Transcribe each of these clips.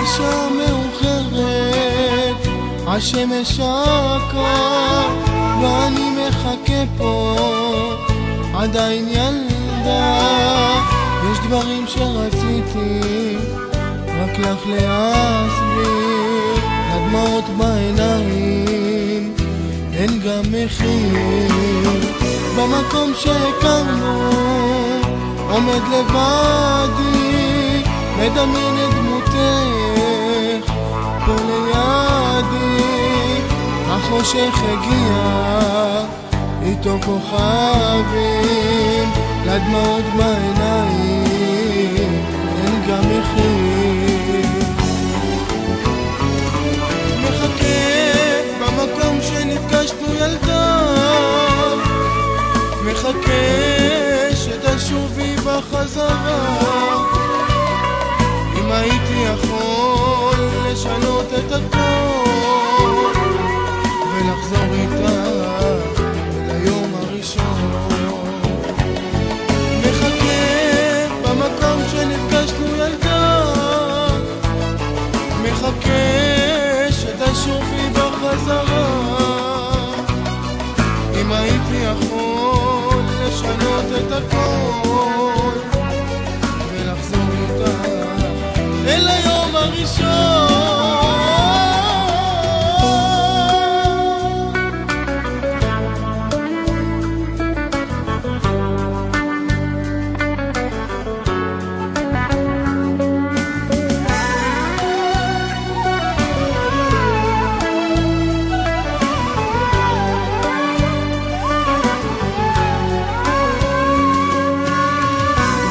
השעה מאוחרת, השמש שקעה, ואני מחכה פה, עדיין ילדה. יש דברים שרציתי רק לך להסביר, הדמעות בעיניים, אין גם מחיר. במקום שהכרנו, עומד לבדי, מדמיין את דמותך פה לידי. החושך הגיע, איתו כוכבים, לדמעות בעיניים, אין גם מחיר. מחכה במקום שנפגשנו ילדה, מחכה שתשובי בחזרה. אם הייתי יכול לשנות את הכל ולחזור איתה ליום הראשון. מחכה במקום שנפגשנו ילדה, מחכה שתשובי בחזרה. אם הייתי יכול לשנות את הכל ולחזור איתה אל היום הראשון.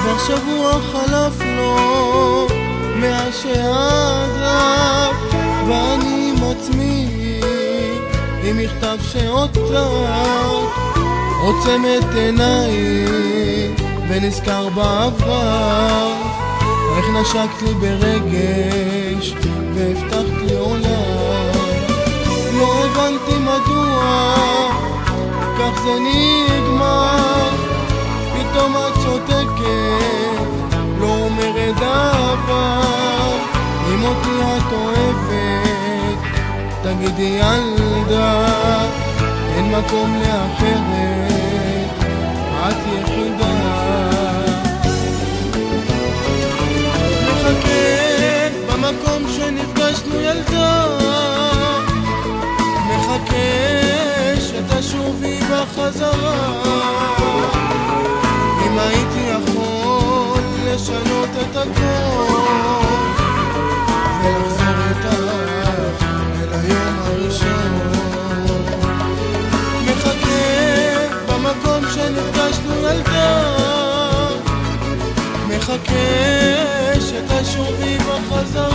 כבר שבוע חלף לו מאז שעזב, ואני עם עצמי עם מכתב שאותך עוצם את עיניי ונזכר בעבר. איך נשקת לי ברגש והבטחת לי עולם, לא הבנתי מדוע כך זה נגמר. פתאום את שותקת, לא אומרת דבר. אם אותי את אוהבת, תגידי ילדה, אין מקום לאחרת, את יחידה. מחכה במקום שנפגשנו ילדה, מחכה שתשובי בחזרה. אם הייתי יכול לשנות את הכל ולחזור איתך אל היום הראשון. מחכה במקום שנפגשנו ילדה, מחכה שתשובי בחזרה.